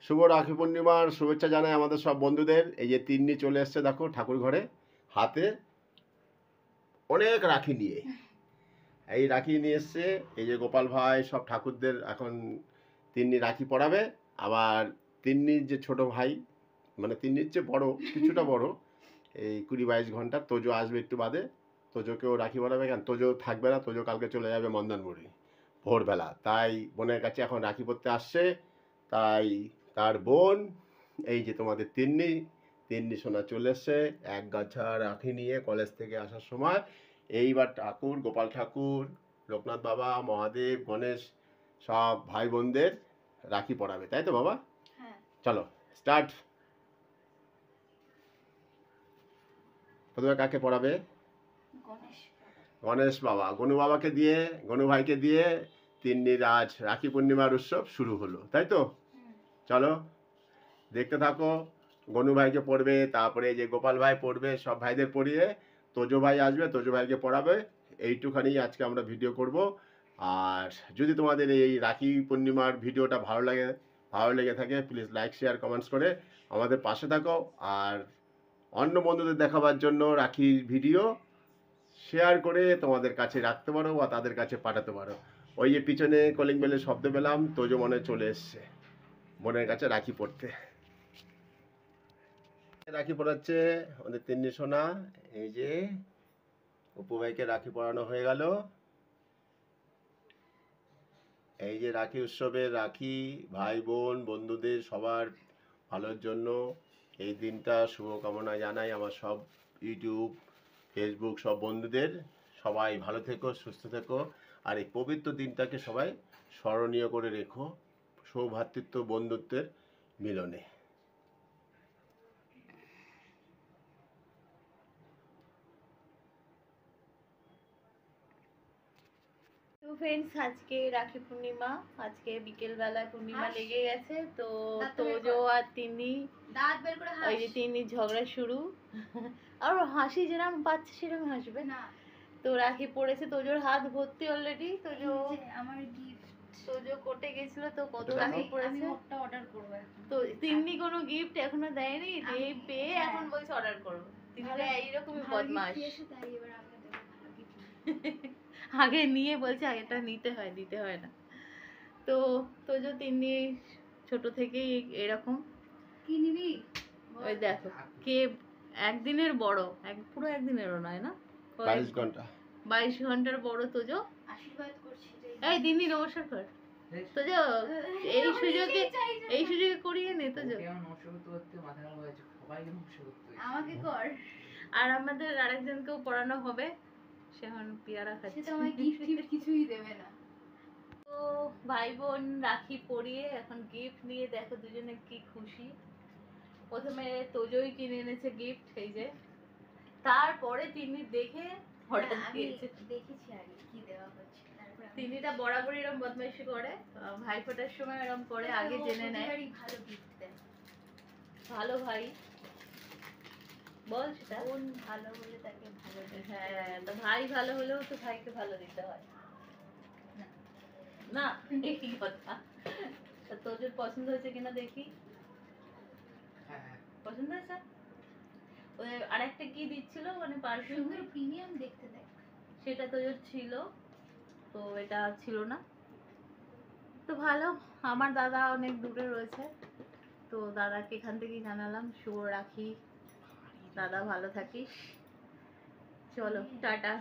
শুভ রাখি পূর্ণিমার শুভেচ্ছা জানাই আমাদের সব বন্ধুদের। এই যে তিন্নি চলে এসছে দেখো ঠাকুর ঘরে, হাতে অনেক রাখি নিয়ে। এই রাখি নিয়ে এসছে, এই যে গোপাল ভাই সব ঠাকুরদের এখন তিন্নি রাখি পরাবে। আবার তিন্নির যে ছোট ভাই, মানে তিন্নির চেয়ে বড়, কিছুটা বড়, এই 20-22 ঘন্টা তোজো আসবে একটু বাদে। তোজোকেও রাখি পরাবে, কেন তোজো থাকবে না, তোজো কালকে চলে যাবে মন্দারমণি ভোরবেলা। তাই বোনের কাছে এখন রাখি পরতে আসছে। তাই তার বোন, এই যে তোমাদের তিন্নি সোনা চলে এসছে এক গাছা রাখি নিয়ে কলেজ থেকে আসার সময়। এইবার ঠাকুর, গোপাল ঠাকুর, লোকনাথ বাবা, মহাদেব, গণেশ সব ভাই বোনদের রাখি পরাবে, তাই তো বাবা? হ্যাঁ। চলো স্টার্ট। প্রথমে কাকে পড়াবে? গণেশ বাবা, গনু বাবাকে দিয়ে, গনু ভাইকে দিয়ে তিন্নির আজ রাখি পূর্ণিমার উৎসব শুরু হলো, তাই তো? চলো দেখতে থাকো। গনু ভাইকে পড়বে, তারপরে যে গোপাল ভাই পড়বে, সব ভাইদের পড়িয়ে তোজো ভাই আসবে, তোজো ভাইকে পড়াবে। এইটুখানি আজকে আমরা ভিডিও করব। আর যদি তোমাদের এই রাখি পূর্ণিমার ভিডিওটা ভালো লেগে থাকে, প্লিজ লাইক শেয়ার কমেন্টস করে আমাদের পাশে থাকো। আর অন্য বন্ধুদের দেখাবার জন্য রাখির ভিডিও শেয়ার করে তোমাদের কাছে রাখতে পারো বা তাদের কাছে পাঠাতে পারো। ওই যে পিছনে কলিং বেলের শব্দ পেলাম, তোজো মনে চলে এসছে বোনের কাছে রাখি পড়তে। রাখি পড়াচ্ছে আমাদের তিন্নি সোনা। এই যে অপু ভাইকে রাখি পরানো হয়ে গেল। এই যে রাখি উৎসবের রাখি, ভাই বোন বন্ধুদের সবার ভালোর জন্য এই দিনটা শুভকামনা জানাই আমার সব ইউটিউব, ফেসবুক সব বন্ধুদের। সবাই ভালো থেকো, সুস্থ থেকো। আর এই পবিত্র দিনটাকে সবাই স্মরণীয় করে রেখো সৌভ্রাতৃত্ব বন্ধুত্বের মিলনে। তো ফ্রেন্ডস, আজকে রাখি পূর্ণিমা, আজকে বিকেল বেলায় পূর্ণিমা লেগে গেছে। তো তোজো আর তিন্নি, দাঁত বের করে হাসি, ওই যে তিন্নির ঝগড়া শুরু। আর হাসি যেরকম পাচ্ছে সেরকম হাসবে না। তো রাখি পড়েছে, তোজোর হাত ভর্তি অলরেডি। তোজো আমার গিফট, তোজো কোর্টে গেছিল তো কত রাখি পড়েছে। একটা অর্ডার করব এখন। তো তিন্নি কোনো গিফট এখনো দেয়নি, দিয়ে পেয়ে এখন বলছে অর্ডার করব। তিন্নিটা এইরকমই বদমাশ। তাই এবার আমি দেব ভালো গিফট। আগে নিয়ে বলছে আগেটা দিতে হয় না। তো তোজো তিন্নি ছোট থেকেই এরকম। কি নিবি? ওই দেখো কে একদিনের বড়, পুরো একদিনেরও নয় না, 22 ঘন্টা 22 ঘন্টার বড় তোজো। আশীর্বাদ করছি। এই তিন্নি নমস্কার কর। তোজো এই সুযোগে করিয়ে নে তোজো। আমাকে কর। আর আমাদের আরেকজনকেও পড়ানো হবে, সে এখন পেয়ারা খাচ্ছে। সে তো আমায় গিফট কিছুই দেবে না। তো ভাই বোন রাখি পরিয়ে এখন গিফট নিয়ে দেখো দুজনে কি খুশি। প্রথমে তোজোই কিনে এনেছে গিফট, এই যে। তারপরে তিনি দেখে অর্ডার দিয়েছে। দেখেছি আগে কি দেওয়া হচ্ছে। তিনিটা বরাবরই এরকম বদমাইশি করে, ভাই ফোটার সময় এরকম করে, আগে জেনে নেয়। ভালো গিফট দেয়, ভালো ভাই বল সেটা। বোন ভালো হলে তাকে ভালো দেয়। হ্যাঁ, তো ভাই ভালো হলেও তো ভাইকে ভালো দিতে হয় না, এই কথা। তোর পছন্দ হয়েছে কিনা দেখি। পছন্দ হয়েছে। ওই আরেকটা কি দিচ্ছিল, মানে পারফিউম প্রিমিয়াম দেখতে দেখ, সেটা তো ছিল, তো এটা ছিল না। তো ভালো, আমার দাদা অনেক দূরে রয়েছে, তো দাদাকে এখান থেকেই জানালাম শুভ রাখি। দাদা ভালো থাকিস। চলো টাটা।